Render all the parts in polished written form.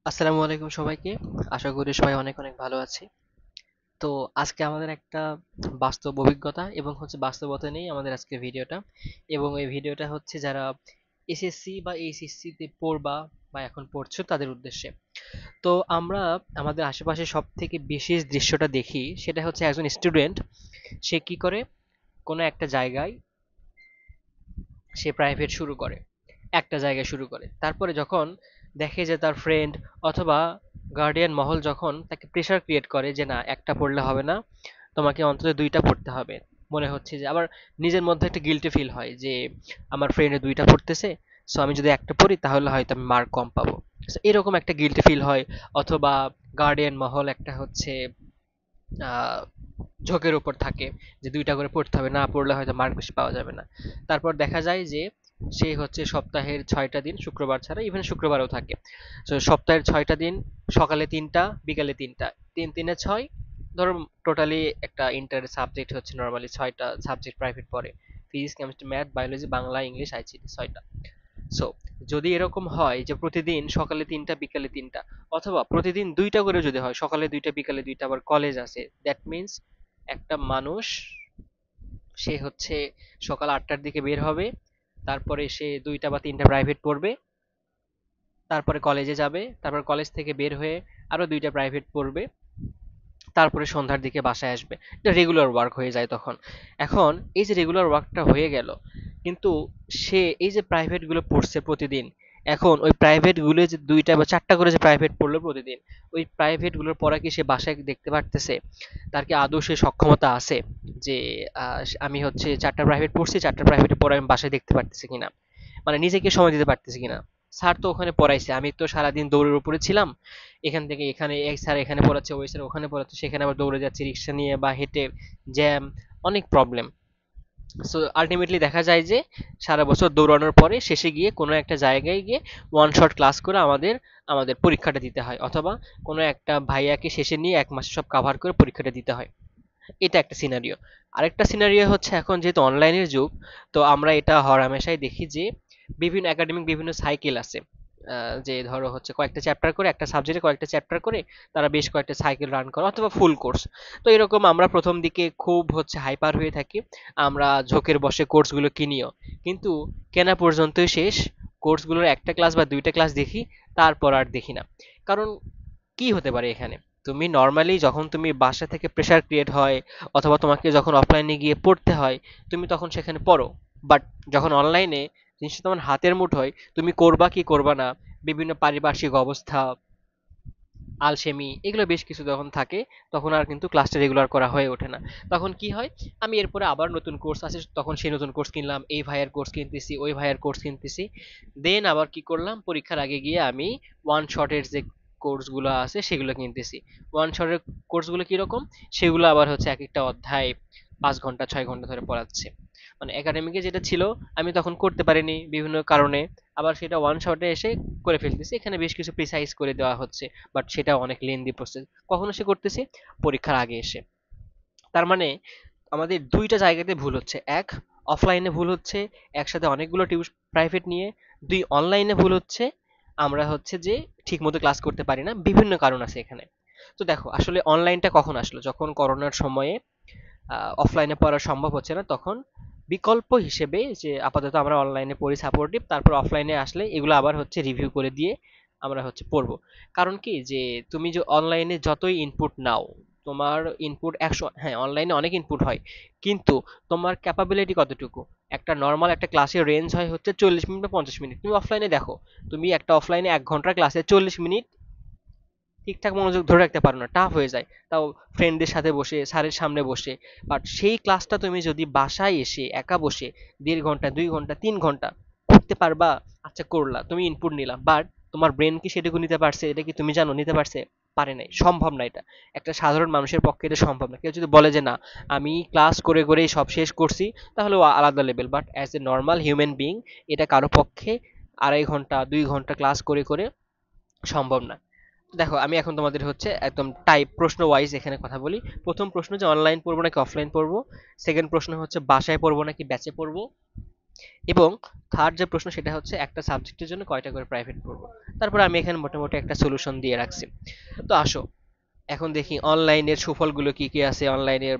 আসসালামু আলাইকুম সবাইকে। আশা করি সবাই অনেক অনেক ভালো আছে। তো আজকে আমাদের একটা বাস্তব অভিজ্ঞতা এবং বাস্তবতা নিয়ে আমাদের আজকে ভিডিওটা, এবং এই ভিডিওটা হচ্ছে যারা এসএসসি বা এইচএসসি তে পড়বা বা এখন পড়ছো তাদের উদ্দেশ্যে। তো আমরা আমাদের আশেপাশে সব থেকে বিশেষ দৃশ্যটা দেখি, সেটা হচ্ছে একজন স্টুডেন্ট সে কি করে, কোনো একটা জায়গায় সে প্রাইভেট শুরু করে, একটা জায়গায় শুরু করে, তারপরে যখন দেখে যে তার ফ্রেন্ড অথবা গার্ডিয়ান মহল যখন তাকে প্রেশার ক্রিয়েট করে যে না একটা পড়লে হবে না, তোমাকে অন্তত দুইটা পড়তে হবে, মনে হচ্ছে যে আবার নিজের মধ্যে একটা গিল্টি ফিল হয় যে আমার ফ্রেন্ডে দুইটা পড়তেছে, সো আমি যদি একটা পড়ি তাহলে হয়তো আমি মার্ক কম পাবো। So এরকম একটা গিল্টি ফিল হয়। অথবা গার্ডিয়ান মহল একটা আহ ঝোঁকের উপর থাকে যে দুইটা করে পড়তে হবে, না পড়লে হয়তো মার্ক বেশি পাওয়া যাবে না। তারপর দেখা যায় যে সে হচ্ছে সপ্তাহের ৬টা দিন, শুক্রবার ছাড়া ইভেন শুক্রবারও থাকে। তো সপ্তাহের ৬টা দিন, সকালে ৩টা বিকালে ৩টা, ৩ ৩ ৬, ধরো টোটালি একটা ইন্টার সাবজেক্ট হচ্ছে নর্মালি ৬টা সাবজেক্ট প্রাইভেট পড়ে, physics chemistry math biology Bangla English ICT ৬টা। সো যদি এরকম হয় যে প্রতিদিন সকালে ৩টা বিকালে ৩টা, অথবা প্রতিদিন দুইটা করে যদি হয়, সকালে ২টা বিকালে ২টা, আবার কলেজ আছে, দ্যাট মিন্স একটা মানুষ সে হচ্ছে সকাল ৮টার দিকে বের হবে, তারপরে সে ২টা বা ৩টা প্রাইভেট পড়বে, তারপরে কলেজে যাবে, তারপর কলেজ থেকে বের হয়ে আরো ২টা প্রাইভেট পড়বে, তারপরে সন্ধ্যার দিকে বাসায় আসবে। এটা রেগুলার ওয়ার্ক হয়ে যায় তখন। এখন এই যে রেগুলার ওয়ার্কটা হয়ে গেল, কিন্তু সে এই যে প্রাইভেট গুলো পড়ছে প্রতিদিন, এখন ওই প্রাইভেট গুলো যে ২টা বা ৪টা করে যে প্রাইভেট পড়লো প্রতিদিন, ওই প্রাইভেট গুলোর পড়া কি সে বাসায় দেখতে পারতেছে? তার কি আদৌ সে সক্ষমতা আছে যে আমি হচ্ছে ৪টা প্রাইভেট পড়ছি, ৪টা প্রাইভেটের পড়া আমি বাসায় দেখতে পারতেছি কিনা, মানে নিজেকে সময় দিতে পারতেছি কিনা? স্যার তো ওখানে পড়াইছে, আমি তো সারাদিন দৌড়ের উপরে ছিলাম, এখান থেকে এখানে, এক স্যার এখানে পড়াচ্ছে, ওই স্যার ওখানে পড়াচ্ছে, সেখানে আবার দৌড়ে যাচ্ছি রিক্সা নিয়ে বা হেঁটে, জ্যাম, অনেক প্রবলেম। সো আলটিমেটলি দেখা যায় যে সারা বছর দৌড়ানোর পরে শেষে গিয়ে কোনো একটা জায়গায় গিয়ে ওয়ান শট ক্লাস করে আমাদের আমাদের পরীক্ষাটা দিতে হয়, অথবা কোনো একটা ভাইয়াকে শেষে নিয়ে ১ মাসে সব কাভার করে পরীক্ষাটা দিতে হয়। এটা একটা সিনারিও। আরেকটা সিনারিও হচ্ছে এখন যেহেতু অনলাইনের যুগ, তো আমরা এটা হরহামেশাই দেখি যে বিভিন্ন একাডেমিক বিভিন্ন সাইকেল আছে। যে ধরো হচ্ছে কয়েকটা চ্যাপ্টার করে, একটা সাবজেক্টে কয়েকটা চ্যাপ্টার করে তারা বেশ কয়েকটা সাইকেল রান করে, অথবা ফুল কোর্স। তো এরকম আমরা প্রথম দিকে খুব হচ্ছে হাইপার হয়ে থাকি, আমরা ঝোঁকের বসে কোর্সগুলো কিনিও, কিন্তু কেনা পর্যন্তই শেষ, কোর্সগুলোর একটা ক্লাস বা দুইটা ক্লাস দেখি, তারপর আর দেখি না। কারণ কি হতে পারে এখানে, তুমি নর্মালি যখন তুমি বাসা থেকে প্রেসার ক্রিয়েট হয়, অথবা তোমাকে যখন অফলাইনে গিয়ে পড়তে হয়, তুমি তখন সেখানে পড়ো। বাট যখন অনলাইনে জিনিসটা তোমার হাতের মুঠোয়, তুমি করবা কি করবা না, বিভিন্ন পারিপার্শ্বিক অবস্থা, আলসেমি, এগুলো বেশ কিছু যখন থাকে, তখন আর কিন্তু ক্লাসটা রেগুলার করা হয়ে ওঠে না। তখন কি হয়, আমি এরপরে আবার নতুন কোর্স আছে, তখন সেই নতুন কোর্স কিনলাম, এই ভাইয়ের কোর্স কিনতেছি, ওই ভাইয়ের কোর্স কিনতেছি, দেন আবার কি করলাম, পরীক্ষার আগে গিয়ে আমি ওয়ান শটের যে কোর্সগুলো আছে সেগুলো কিনতেছি। ওয়ান শটের কোর্সগুলো কিরকম, সেগুলো আবার হচ্ছে এক একটা অধ্যায় ৫ ঘন্টা ৬ ঘন্টা ধরে পড়াচ্ছে। মানে একাডেমিকে যেটা ছিল আমি তখন করতে পারিনি বিভিন্ন কারণে, আবার সেটা ওয়ান শটে এসে করে ফেলতেছি, এখানে বেশ কিছু প্রিসাইজ করে দেওয়া হচ্ছে, বাট সেটা অনেক লেন্দি প্রসেস। কখনো সে করতেছি পরীক্ষার আগে এসে। তার মানে আমাদের দুইটা জায়গাতে ভুল হচ্ছে: এক, অফলাইনে ভুল হচ্ছে একসাথে অনেকগুলো প্রাইভেট নিয়ে; দুই, অনলাইনে ভুল হচ্ছে, আমরা হচ্ছে যে ঠিক মতো ক্লাস করতে পারি না, বিভিন্ন কারণ আছে এখানে। তো দেখো আসলে অনলাইনটা কখন আসলো, যখন করোনার সময়ে অফলাইনে পড়া সম্ভব হচ্ছে না, তখন বিকল্প হিসেবে যে আপাতত আমরা অনলাইনে পড়ি সাপোর্টিভ, তারপর অফলাইনে আসলে এগুলো আবার হচ্ছে রিভিউ করে দিয়ে আমরা হচ্ছে পড়বো। কারণ কি যে তুমি যে অনলাইনে যতই ইনপুট নাও, তোমার ইনপুট ১০০, হ্যাঁ অনলাইনে অনেক ইনপুট হয়, কিন্তু তোমার ক্যাপাবিলিটি কতটুকু? একটা নর্মাল একটা ক্লাসের রেঞ্জ হয় হচ্ছে ৪০ মিনিট বা ৫০ মিনিট, তুমি অফলাইনে দেখো, তুমি একটা অফলাইনে ১ ঘন্টার ক্লাসে ৪০ মিনিট ঠিকঠাক মনোযোগ ধরে রাখতে পারো না, টাফ হয়ে যায়, তাও ফ্রেন্ডদের সাথে বসে স্যারের সামনে বসে। বাট সেই ক্লাসটা তুমি যদি বাসায় এসে একা বসে ১.৫ ঘন্টা ২ ঘন্টা ৩ ঘন্টা করতে পারবা, আচ্ছা করলা, তুমি ইনপুট নিলা, বাট তোমার ব্রেন কি সেটুকু নিতে পারছে? এটা কি তুমি জানো নিতে পারছে? পারে নাই, সম্ভব না এটা। একটা সাধারণ মানুষের পক্ষে এটা সম্ভব না। কেউ যদি বলে যে না আমি ক্লাস করে করেই সব শেষ করছি, তাহলে ও আলাদা level, but as a normal human being এটা কারো পক্ষে ২.৫ ঘন্টা ২ ঘন্টা ক্লাস করে করে সম্ভব না। দেখো আমি এখন তোমাদের হচ্ছে একদম টাইপ প্রশ্ন ওয়াইজ এখানে কথা বলি। প্রথম প্রশ্ন যে অনলাইন পড়বো নাকি অফলাইন পড়বো, সেকেন্ড প্রশ্ন হচ্ছে বাসায় পড়বো নাকি ব্যাচে পড়বো, এবং থার্ড যে প্রশ্ন সেটা হচ্ছে একটা সাবজেক্টের জন্য কয়টা করে প্রাইভেট পড়বো। তারপর আমি এখানে মোটামুটি একটা সলিউশন দিয়ে রাখছি। তো আসো এখন দেখি অনলাইনের সুফলগুলো কি কি আছে, অনলাইনের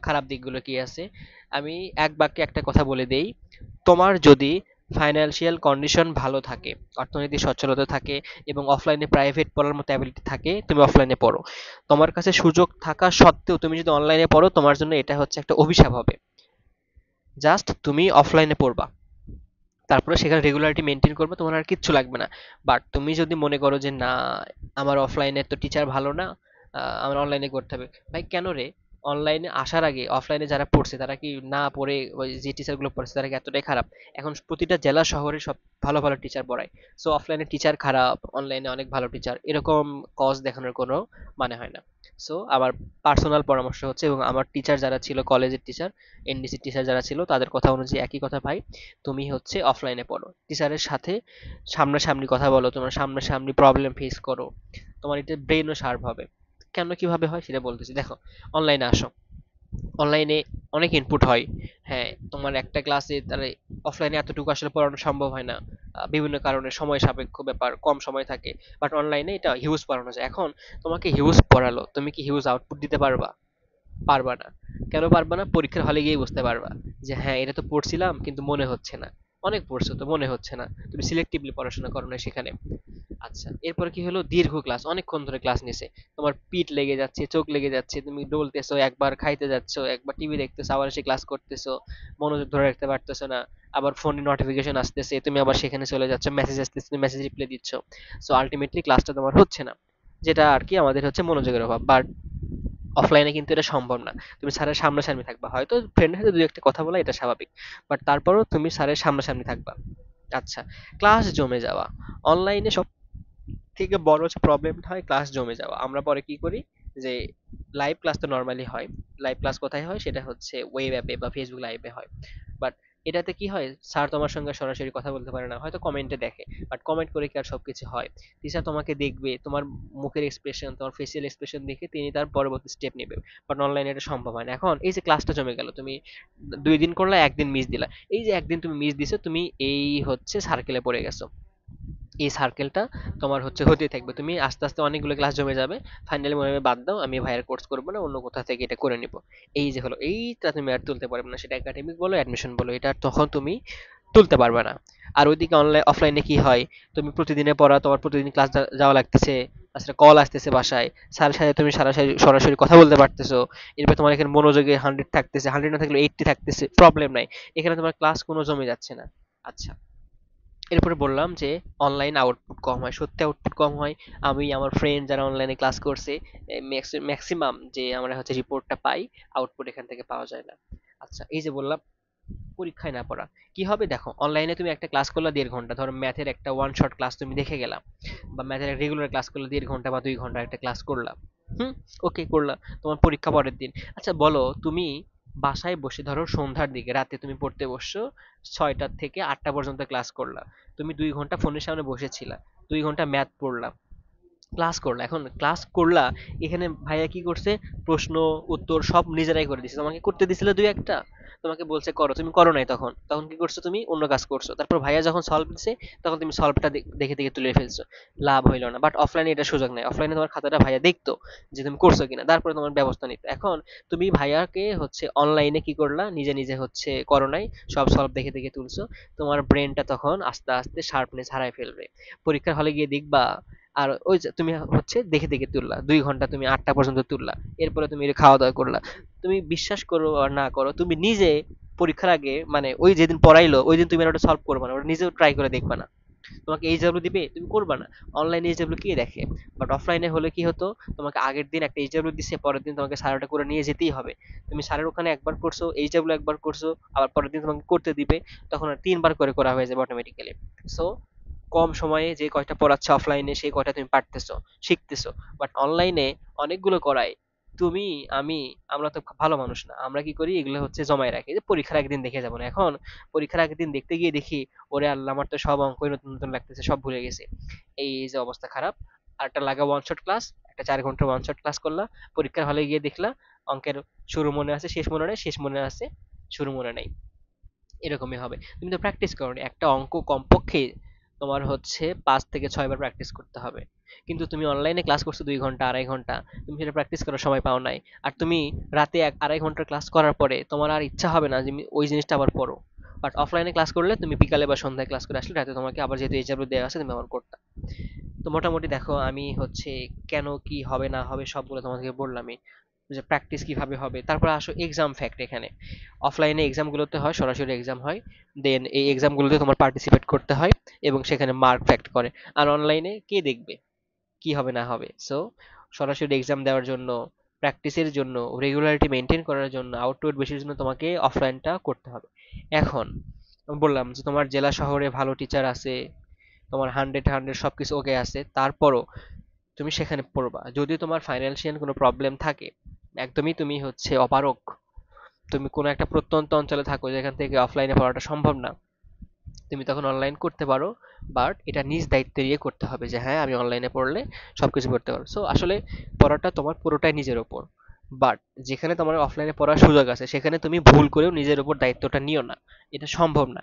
খারাপ দিকগুলো কি আছে। আমি এক বাক্যে একটা কথা বলে দেই, তোমার যদি ফাইন্যান্সিয়াল কন্ডিশন ভালো থাকে, অর্থনৈতিক সচ্ছলতা থাকে এবং অফলাইনে প্রাইভেট পড়ার মতো অ্যাবিলিটি থাকে, তুমি অফলাইনে পড়ো। তোমার কাছে সুযোগ থাকা সত্ত্বেও তুমি যদি অনলাইনে পড়ো, তোমার জন্য এটা হচ্ছে একটা অভিশাপ হবে। জাস্ট তুমি অফলাইনে পড়বা, তারপরে সেখানে রেগুলারিটি মেনটেন করবে, তোমার আর কিচ্ছু লাগবে না। বাট তুমি যদি মনে করো যে না, আমার অফলাইনে তো টিচার ভালো না, আমার অনলাইনে করতে হবে, ভাই কেন রে? অনলাইনে আসার আগে অফলাইনে যারা পড়ছে তারা কি না পড়ে ওই যে টিচার গুলো পড়ছে তারা কি এতটাই খারাপ? এখন প্রতিটা জেলা শহরে সব ভালো ভালো টিচার পড়ায়। সো অফলাইনে টিচার খারাপ, অনলাইনে অনেক ভালো টিচার, এরকম কজ দেখানোর কোনো মানে হয় না। সো আমার পার্সোনাল পরামর্শ হচ্ছে, এবং আমার টিচার যারা ছিল, কলেজের টিচার, এনডিসি টিচার যারা ছিল, তাদের কথা অনুযায়ী একই কথা ভাই, তুমি হচ্ছে অফলাইনে পড়ো, টিচারের সাথে সামনাসামনি কথা বলো, তোমার সামনাসামনি প্রবলেম ফেস করো, তোমার এটা ব্রেনও শার্প হবে। কেন কিভাবে হয় সেটা বলতেছি, দেখো অনলাইনে আসো, অনলাইনে অনেক ইনপুট হয়। হ্যাঁ, তোমার একটা ক্লাসে তাহলে অফলাইনে এতটুকু আসলে পড়ানো সম্ভব হয় না, বিভিন্ন কারণে সময় সাপেক্ষ ব্যাপার, কম সময় থাকে। বাট অনলাইনে এটা হিউজ পড়ানো যায়। এখন তোমাকে হিউজ পড়ালো, তুমি কি হিউজ আউটপুট দিতে পারবা? পারবা না। কেন পারবা না? পরীক্ষার হলে গিয়ে বুঝতে পারবা যে হ্যাঁ, এটা তো পড়ছিলাম কিন্তু মনে হচ্ছে না। অনেক পড়ছো তো মনে হচ্ছে না, তুমি সিলেক্টিভলি পড়াশোনা করো না সেখানে। আচ্ছা, এরপরে কি হলো, দীর্ঘ ক্লাস, অনেকক্ষণ ধরে ক্লাস নিছে, তোমার পিঠ লেগে যাচ্ছে, চোখ লেগে যাচ্ছে, তুমি ডলতেছো, একবার খাইতে যাচ্ছো, একবার টিভি দেখতেছো, আবার এসে ক্লাস করতেছো, মনোযোগ ধরে রাখতে পারতেছো না, আবার ফোনে নোটিফিকেশন আসতেছে, তুমি আবার সেখানে চলে যাচ্ছ, মেসেজ আসতেছে, তুমি মেসেজ রিপ্লাই দিচ্ছ। সো আলটিমেটলি ক্লাসটা তোমার হচ্ছে না, যেটা আর কি আমাদের হচ্ছে মনোযোগের অভাব। বাট অফলাইনে কিন্তু এটা সম্ভব না। তুমি স্যারের সামনাসামনি থাকবা, হয়তো ফ্রেন্ডের সাথে দুই একটা কথা বলা এটা স্বাভাবিক, বাট তারপরেও তুমি স্যারের সামনাসামনি থাকবা। আচ্ছা, ক্লাস জমে যাওয়া, অনলাইনে সব থেকে বড় যে প্রবলেমটা হয় ক্লাস জমে যাওয়া। আমরা পরে কি করি যে লাইভ ক্লাস তো নর্মালি হয়, লাইভ ক্লাস কোথায় হয় সেটা হচ্ছে ওয়েব অ্যাপে বা ফেসবুক লাইভে হয়। বাট এটাতে কি হয়, স্যার তোমার সঙ্গে সরাসরি কথা বলতে পারে না, হয়তো কমেন্টে দেখে। বাট কমেন্ট করে কি আর সবকিছু হয়? টিচার তোমাকে দেখবে, তোমার মুখের এক্সপ্রেশন, তোমার ফেসিয়াল এক্সপ্রেশন দেখে তিনি তার পরবর্তী স্টেপ নেবে। বাট অনলাইনে এটা সম্ভব হয় না। এখন এই যে ক্লাসটা জমে গেল, তুমি 2 দিন করলা, একদিন মিস দিলা, এই যে একদিন তুমি মিস দিছো, তুমি এই হচ্ছে সার্কেলে পড়ে গেছো। এই সার্কেলটা তোমার হচ্ছে হতেই থাকবে, তুমি আস্তে আস্তে অনেকগুলো ক্লাস জমে যাবে, ফাইনালি মনে হবে বাদ দাও, আমি ভাইয়ের কোর্স করবো না, অন্য কোথা থেকে এটা করে নিব। এই যে হলো, এইটা তুমি আর তুলতে পারবে না, সেটা একাডেমিক বলো অ্যাডমিশন বলো, এটা আর তখন তুমি তুলতে পারবে না। আর ওইদিকে অনলাইন অফলাইনে কি হয়, তুমি প্রতিদিনের পড়া, তোমার প্রতিদিন ক্লাস যাওয়া লাগতেছে, তাছাড়া কল আসতেছে বাসায়, স্যারের সাথে তুমি সরাসরি সরাসরি কথা বলতে পারতেছো, এরপর তোমার এখানে মনোযোগে 100 থাকতেছে, 100 না থাকলে 80 থাকতেছে, প্রবলেম নাই, এখানে তোমার ক্লাস কোনো জমে যাচ্ছে না। আচ্ছা, এরপরে বললাম যে অনলাইন আউটপুট কম হয়, সত্যি আউটপুট কম হয়। আমি আমার ফ্রেন্ড যারা অনলাইনে ক্লাস করছে, ম্যাক্সিমাম যে আমরা হচ্ছে রিপোর্টটা পাই, আউটপুট এখান থেকে পাওয়া যায় না। আচ্ছা, এই যে বললাম পরীক্ষায় না পড়া, কি হবে দেখো, অনলাইনে তুমি একটা ক্লাস করলা 1.5 ঘন্টা, ধরো ম্যাথের একটা ওয়ান শট ক্লাস তুমি দেখে গেলা, বা ম্যাথের রেগুলার ক্লাস করলে 1.5 ঘন্টা বা 2 ঘন্টা একটা ক্লাস করলা, হুম, ওকে করলা, তোমার পরীক্ষা পরের দিন। আচ্ছা বলো, তুমি বাসায় বসে ধরো সন্ধ্যার দিকে রাতে তুমি পড়তে বসছো, 6টা থেকে 8টা পর্যন্ত ক্লাস করলা, তুমি 2 ঘন্টা ফোনের সামনে বসেছিলা, 2 ঘন্টা ম্যাথ পড়লা, ক্লাস করলা, এখন ক্লাস করলা, এখানে ভাইয়া কি করছে, প্রশ্ন উত্তর সব নিজেরাই করে দিছে, তোমাকে করতে দিছিল দুই একটা, তোমাকে বলছে করো, তুমি করো নাই, তখন তখন কি করছো, তুমি অন্য কাজ করছো, তারপর ভাইয়া যখন সলভ দিছে তখন তুমি সলভটা দেখে দেখে তুলে ফেলছো, লাভ হইলো না। বাট অফলাইনে এটা সুযোগ নাই, অফলাইনে তোমার খাতাটা ভাইয়া দেখতো যে তুমি করছো কিনা, তারপরে তোমার ব্যবস্থা নিত। এখন তুমি ভাইয়াকে হচ্ছে অনলাইনে কি করলা, নিজে নিজে হচ্ছে করো নাই, সব সলভ দেখে দেখে তুলছো, তোমার ব্রেনটা তখন আস্তে আস্তে শার্পনেস হারায় ফেলবে। পরীক্ষার হলে গিয়ে দেখবা, আর ওই যে তুমি হচ্ছে দেখে দেখে তুললা, 2 ঘন্টা তুমি 8টা পর্যন্ত তুললা, এরপরে তুমি খাওয়া দাওয়া করলা, তুমি বিশ্বাস করো আর না করো, তুমি নিজে পরীক্ষার আগে মানে ওই যেদিন পড়াইলো ওই দিন তুমি আর ওটা সলভ করবা না, ওটা নিজেও ট্রাই করে দেখবা না, তোমাকে এইচডব্লিউ দিবে তুমি করবা না, অনলাইনে এইচডব্লিউ কে দেখে? বাট অফলাইনে হলে কি হতো, তোমাকে আগের দিন একটা এইচডব্লিউ দিছে, পরের দিন তোমাকে স্যার ওটা করে নিয়ে যেতেই হবে, তুমি স্যারের ওখানে একবার করছো, এইচডব্লিউ একবার করছো, আবার পরের দিন তোমাকে করতে দিবে, তখন আর 3বার করে করা হয়ে যাবে অটোমেটিক্যালি। সো কম সময়ে যে কয়টা পড়াচ্ছে অফলাইনে সেই কয়টা তুমি পারতেছো, শিখতেছো। বাট অনলাইনে অনেকগুলো করায়, তুমি, আমি, আমরা তো ভালো মানুষ না, আমরা কি করি, এগুলো হচ্ছে জমায় রাখি যে পরীক্ষার আগের দিন দেখে যাবো না। এখন পরীক্ষার আগের দিন দেখতে গিয়ে দেখি, ওরে আল্লাহ, আমার তো সব অঙ্কই নতুন নতুন লাগতেছে, সব ভুলে গেছে। এই যে অবস্থা খারাপ। আর একটা লাগা ওয়ান শট ক্লাস, একটা 4 ঘন্টা ওয়ান শট ক্লাস করলা, পরীক্ষার হলে গিয়ে দেখলা অঙ্কের শুরু মনে আছে, শেষ মনে নেই, শেষ মনে আছে, শুরু মনে নেই। এরকমই হবে। তুমি তো প্র্যাকটিস করোনি, একটা অঙ্ক কমপক্ষে তোমার হচ্ছে 5 থেকে 6 বার প্র্যাকটিস করতে হবে। কিন্তু তুমি অনলাইনে ক্লাস করছো 2 ঘন্টা 2.5 ঘন্টা, তুমি সেটা প্র্যাকটিস করার সময় পাও নাই। আর তুমি রাতে 1 2.5 ঘন্টার ক্লাস করার পরে তোমার আর ইচ্ছা হবে না যে ওই জিনিসটা আবার পড়ো। বাট অফলাইনে ক্লাস করলে তুমি বিকালে বা সন্ধ্যায় ক্লাস করে আসলে রাতে তোমাকে আবার যেহেতু এইচডাব্লিউ দেওয়া আছে তুমি আবার করতে। তো মোটামুটি দেখো আমি হচ্ছে কেন কি হবে না হবে সবগুলো তোমাদেরকে বললামই, যে প্র্যাকটিস কিভাবে হবে। তারপর আসো এক্সাম ফ্যাক্ট। এখানে অফলাইনে এক্সামগুলোতে হয়, সরাসরি এক্সাম হয়, দেন এই এক্সামগুলোতে তোমার পার্টিসিপেট করতে হয় এবং সেখানে মার্ক ফ্যাক্ট করে। আর অনলাইনে কে দেখবে কি হবে না হবে? সো সরাসরি এক্সাম দেওয়ার জন্য, প্র্যাকটিসের জন্য, রেগুলারিটি মেনটেন করার জন্য, আউটপুট বেশির জন্য তোমাকে অফলাইনটা করতে হবে। এখন আমি বললাম যে তোমার জেলা শহরে ভালো টিচার আছে, তোমার 100 সবকিছু ওকে আছে, তারপরও তুমি সেখানে পড়বা যদি তোমার ফাইন্যান্সিয়াল কোনো প্রবলেম থাকে, একদমই তুমি হচ্ছে অপারক, তুমি কোনো একটা প্রত্যন্ত অঞ্চলে থাকো যেখান থেকে অফলাইনে পড়াটা সম্ভব না, তুমি তখন অনলাইন করতে পারো। বাট এটা নিজ দায়িত্বে নিয়ে করতে হবে যে হ্যাঁ আমি অনলাইনে পড়লে সবকিছু করতে পারবো। সো আসলে পড়াটা তোমার পুরোটাই নিজের ওপর। বাট যেখানে তোমার অফলাইনে পড়ার সুযোগ আছে সেখানে তুমি ভুল করেও নিজের উপর দায়িত্বটা নিও না, এটা সম্ভব না,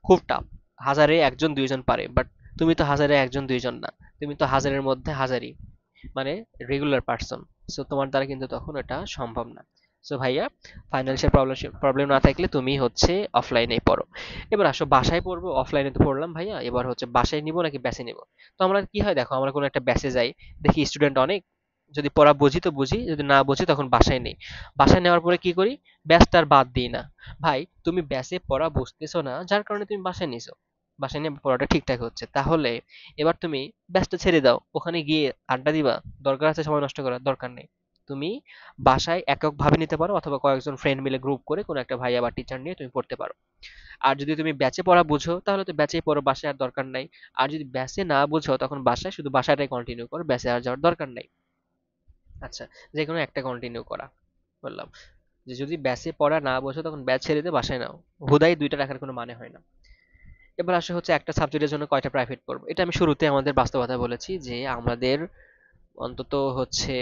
খুব টাফ। হাজারে একজন দুইজন পারে, বাট তুমি তো হাজারে একজন দুইজন না, তুমি তো হাজারের মধ্যে হাজারই, মানে রেগুলার পার্সন। সো তোমার দ্বারা কিন্তু তখন এটা সম্ভব না। সো ভাইয়া, ফাইন্যান্সিয়াল প্রবলেম না থাকলে তুমি হচ্ছে অফলাইনেই পড়ো। এবার আসো বাসায় পড়বো, অফলাইনে তো পড়লাম ভাইয়া, এবার হচ্ছে বাসায় নিবো নাকি ব্যাচে নিবো? তো আমরা কি হয় দেখো, আমরা কোনো একটা ব্যাচে যাই, দেখি স্টুডেন্ট অনেক, যদি পড়া বুঝি তো বুঝি, যদি না বুঝি তখন বাসায় নেই। বাসায় নেওয়ার পরে কি করি, ব্যাচটা আর বাদ দিই না। ভাই তুমি ব্যাচে পড়া বুঝতেছো না যার কারণে তুমি বাসায় নিছো, বাসায় নিয়ে পড়াটা ঠিকঠাক হচ্ছে, তাহলে এবার তুমি ব্যাচটা ছেড়ে দাও, ওখানে গিয়ে আড্ডা দিবা, দরকার আছে সময় নষ্ট করার? দরকার নেই। তুমি বাসায় এককভাবে নিতে পারো অথবা কয়েকজন ফ্রেন্ড মিলে গ্রুপ করে কোনো একটা ভাইয়া বা টিচার নিয়ে তুমি পড়তে পারো। আর যদি তুমি ব্যাচে পড়া বুঝো তাহলে তো ব্যাচেই পড়ো, বাসায় আর দরকার নাই। আর যদি ব্যাচে না বুঝো তখন বাসায় শুধু বাসাটাই কন্টিনিউ করো, ব্যাচে আর যাওয়ার দরকার নাই। আচ্ছা, যে কোনো একটা কন্টিনিউ করা বললাম। যে যদি ব্যাচে পড়া না বোঝো তখন ব্যাচ ছেড়ে দিয়ে বাসায় নাও, হুদাই দুইটা রাখার কোনো মানে হয় না। এবার আসে হচ্ছে একটা সাবজেক্টের জন্য কয়টা প্রাইভেট পড়বো, এটা আমি শুরুতে আমাদের বাস্তবতা বলেছি যে আমাদের অন্তত হচ্ছে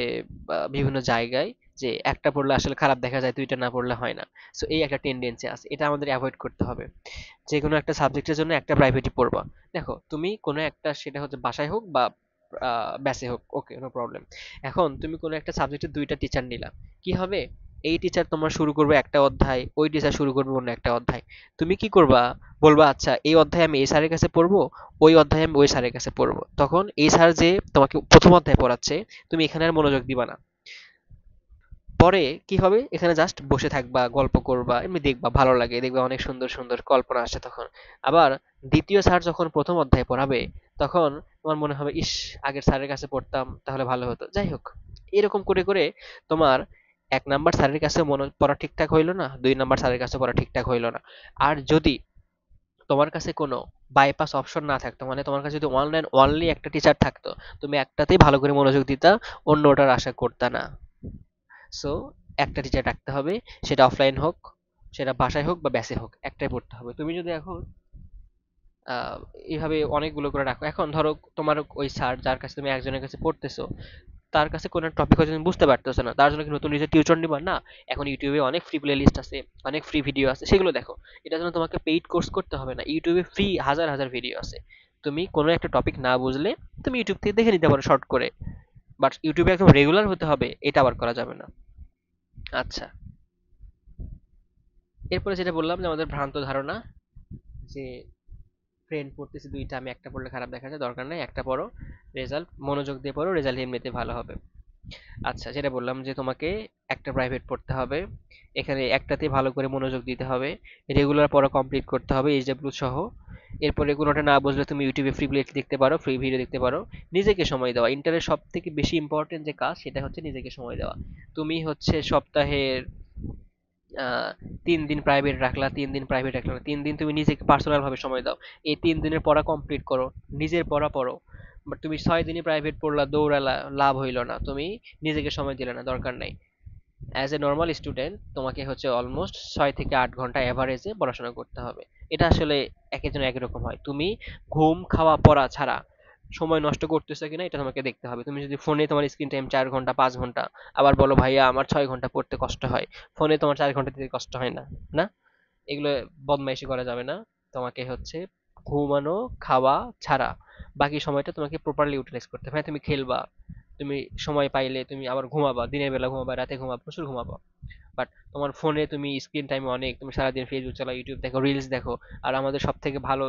বিভিন্ন জায়গায় যে একটা পড়লে আসলে খারাপ দেখা যায়, দুইটা না পড়লে হয় না। সো এই একটা টেন্ডেন্সি আছে, এটা আমাদের অ্যাভয়েড করতে হবে। যে কোনো একটা সাবজেক্টের জন্য একটা প্রাইভেটই পড়বা। দেখো তুমি কোনো একটা, সেটা হচ্ছে বাসায় হোক বা ব্যাসে হোক, ওকে নো প্রবলেম। এখন তুমি কোনো একটা সাবজেক্টের দুইটা টিচার নিলা, কি হবে, এই টিচার তোমার শুরু করবে একটা অধ্যায়, ওই টিচার শুরু করবে অন্য একটা অধ্যায়। তুমি কি করবা, বলবা আচ্ছা এই অধ্যায় আমি এই স্যারের কাছে পড়বো, ওই অধ্যায় আমি ওই স্যারের কাছে পড়বো। তখন এই স্যার যে তোমাকে প্রথম অধ্যায় পড়াচ্ছে তুমি এখানে আর মনোযোগ দিবা না। পরে কি হবে, এখানে জাস্ট বসে থাকবা, গল্প করবা, এমনি দেখবা ভালো লাগে, দেখবা অনেক সুন্দর সুন্দর কল্পনা আসে তখন। আবার দ্বিতীয় স্যার যখন প্রথম অধ্যায় পড়াবে তখন তোমার মনে হবে ইস, আগের স্যারের কাছে পড়তাম তাহলে ভালো হতো। যাই হোক, এরকম করে করে তোমার 1 নাম্বার স্যারের কাছে মনে পড়া ঠিকঠাক হইলো না, 2 নাম্বার স্যারের কাছে পড়া ঠিকঠাক হইলো না। আর যদি তোমার কাছে কোনো বাইপাস অপশন না থাকতো, মানে তোমার কাছে যদি অনলাইন অনলি একটা টিচার থাকতো, তুমি একটাতেই ভালো করে মনোযোগ দিতা, অন্যটার আশা করতা না। সো একটা টিচার রাখতে হবে, সেটা অফলাইন হোক, সেটা বাসায় হোক বা ব্যাসে হোক, একটাই পড়তে হবে। তুমি যদি এখন আহ, এইভাবে অনেকগুলো করে রাখো, এখন ধরো তোমার ওই স্যার যার কাছে তুমি একজনের কাছে পড়তেছো, তার কাছে কোনো টপিক হয়তো তুমি বুঝতে পারতেছো না, তার জন্য কি নতুন নিজে টিউটর নিবা? না। এখন ইউটিউবে অনেক ফ্রি প্লে লিস্ট আছে, অনেক ফ্রি ভিডিও আছে, সেগুলো দেখো। এটার জন্য তোমাকে পেইড কোর্স করতে হবে না, ইউটিউবে ফ্রি হাজার হাজার ভিডিও আছে। তুমি কোনো একটা টপিক না বুঝলে তুমি ইউটিউব থেকে দেখে নিতে পারো শর্ট করে। বাট ইউটিউবে একদম রেগুলার হতে হবে এটা আবার করা যাবে না। আচ্ছা, এরপরে যেটা বললাম যে আমাদের ভ্রান্ত ধারণা, যে ফ্রেন্ড পড়তেছি দুইটা, আমি একটা পড়লে খারাপ দেখা যায়, দরকার নাই একটা পড়ো, রেজাল্ট মনোযোগ দিয়ে পড়ো, রেজাল্ট এমনিতে ভালো হবে। আচ্ছা, যেটা বললাম যে তোমাকে একটা প্রাইভেট পড়তে হবে, এখানে একটাতে ভালো করে মনোযোগ দিতে হবে, রেগুলার পড়া কমপ্লিট করতে হবে এইচডব্লিউ সহ। এরপরে কোনোটা না বুঝলে তুমি ইউটিউবে ফ্রি প্লে দেখতে পারো, ফ্রি ভিডিও দেখতে পারো। নিজেকে সময় দেওয়া, ইন্টারের সব থেকে বেশি ইম্পর্টেন্ট যে কাজ সেটা হচ্ছে নিজেকে সময় দেওয়া। তুমি হচ্ছে সপ্তাহের 3 দিন প্রাইভেট রাখলা, 3 দিন প্রাইভেট রাখলা না, 3 দিন তুমি নিজেকে পার্সোনাল ভাবে সময় দাও। এই 3 দিনের পড়া কমপ্লিট করো, নিজের পড়া পড়ো। বাট তুমি 6 দিনই প্রাইভেট পড়লা, দৌড়ালা, লাভ হইলো না, তুমি নিজেকে সময় দিলে না, দরকার নাই। অ্যাজ এ নর্মাল স্টুডেন্ট তোমাকে হচ্ছে অলমোস্ট 6 থেকে 8 ঘন্টা এভারেজে পড়াশোনা করতে হবে। এটা আসলে এক একজন এক রকম হয়। তুমি ঘুম খাওয়া পড়া ছাড়া সময় নষ্ট করতেছো কিনা এটা তোমাকে দেখতে হবে। তুমি যদি ফোনে তোমার স্ক্রিন টাইম 4 ঘন্টা 5 ঘন্টা, আবার বলো ভাইয়া আমার 6 ঘন্টা পড়তে কষ্ট হয়, ফোনে তোমার 4 ঘন্টা দিতে কষ্ট হয় না, না? এগুলো বদমাইশি করা যাবে না। তোমাকে হচ্ছে ঘুমানো, খাওয়া ছাড়া বাকি সময়টা তোমাকে প্রপারলি ইউটিলাইজ করতে হবে। হ্যাঁ, তুমি খেলবা, তুমি সময় পাইলে তুমি আবার ঘুমাবা, দিনের বেলা ঘুমাবা, রাতে ঘুমাবা, প্রচুর ঘুমাবা। বাট তোমার ফোনে তুমি স্ক্রিন টাইম অনেক, তুমি সারাদিন ফেসবুক চালাও, ইউটিউব দেখো, রিলস দেখো। আর আমাদের সব থেকে ভালো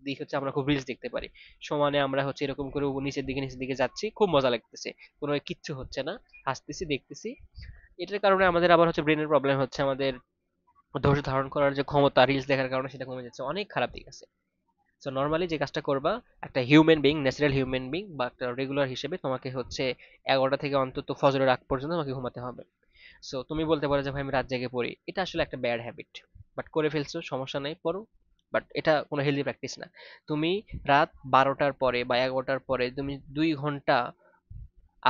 দিক হচ্ছে আমরা খুব রিলস দেখতে পারি। সমানে আমরা হচ্ছে এরকম করে নিচের দিকে যাচ্ছি, খুব মজা লাগতেছে, কোনো কিচ্ছু হচ্ছে না, হাসতেছি, দেখতেছি। এটার কারণে আমাদের আবার হচ্ছে ব্রেনের প্রবলেম হচ্ছে, আমাদের ধৈর্য ধারণ করার যে ক্ষমতা রিলস দেখার কারণে সেটা কমে যাচ্ছে, অনেক খারাপ দিক আছে। সো নর্মালি যে কাজটা করবা, একটা human being, natural human being বা একটা রেগুলার হিসেবে তোমাকে হচ্ছে 11টা থেকে অন্তত ফজরের আগ পর্যন্ত তোমাকে ঘুমাতে হবে। সো তুমি বলতে পারো যে ভাই আমি রাত জেগে পড়ি, এটা আসলে একটা ব্যাড হ্যাবিট। বাট করে ফেলছো, সমস্যা নাই, পড়ো। বাট এটা কোনো হেলদি প্র্যাকটিস না। তুমি রাত 12টার পরে বা 11টার পরে তুমি 2 ঘন্টা,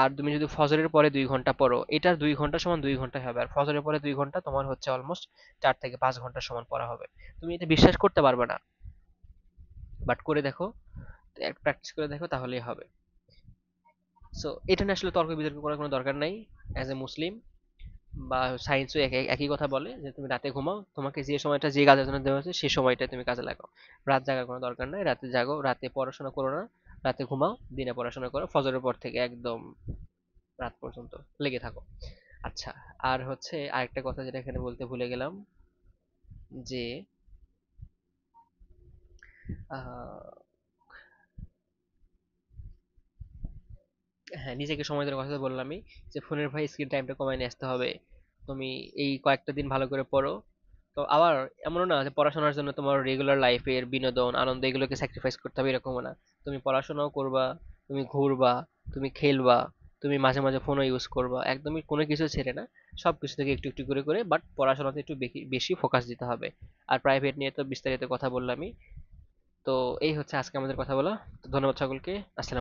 আর তুমি যদি ফজরের পরে 2 ঘন্টা পড়ো, এটার 2 ঘন্টা সমান 2 ঘন্টা হবে, আর ফজরের পরে 2 ঘন্টা তোমার হচ্ছে অলমোস্ট 4 থেকে 5 ঘন্টা সমান পড়া হবে। তুমি এটা বিশ্বাস করতে পারবে না, বাট করে দেখো, প্র্যাকটিস করে দেখো, তাহলেই হবে। সো এটা নিয়ে আসলে তর্ক বিতর্ক করার কোনো দরকার নাই। অ্যাজ এ মুসলিম বা সায়েন্সও একই কথা বলে যে তুমি রাতে ঘুমাও, তোমাকে যে সময়টা যে কাজের জন্য দেওয়া হয়েছে সেই সময়টা তুমি কাজে লাগাও। রাত জাগার কোনো দরকার নাই, রাতে জাগো, রাতে পড়াশোনা করো না, রাতে ঘুমাও, দিনে পড়াশোনা করো, ফজরের পর থেকে একদম রাত পর্যন্ত লেগে থাকো। আচ্ছা, আর হচ্ছে আরেকটা কথা যেটা এখানে বলতে ভুলে গেলাম, যে আহ, হ্যাঁ, নিজেকে সময় দেওয়ার কথা তো বললামই, যে ফোনের ভাই স্ক্রিন টাইমটা কমায় নিয়ে আসতে হবে। তুমি এই কয়েকটা দিন ভালো করে পড়ো। তো আবার এমনও না যে পড়াশোনার জন্য তোমার রেগুলার লাইফের বিনোদন আনন্দ এগুলোকে স্যাক্রিফাইস করতে হবে, এরকমও না। তুমি পড়াশোনাও করবা, তুমি ঘুরবা, তুমি খেলবা, তুমি মাঝে মাঝে ফোনও ইউজ করবা, একদমই কোনো কিছু ছেড়ে না। সব কিছু থেকে একটু একটু করে করে, বাট পড়াশোনাতে একটু বেশি বেশি ফোকাস দিতে হবে। আর প্রাইভেট নিয়ে তো বিস্তারিত কথা বললামই। তো এই হচ্ছে আজকে আমাদের কথা বলা। তো ধন্যবাদ সকলকে। আসসালাম।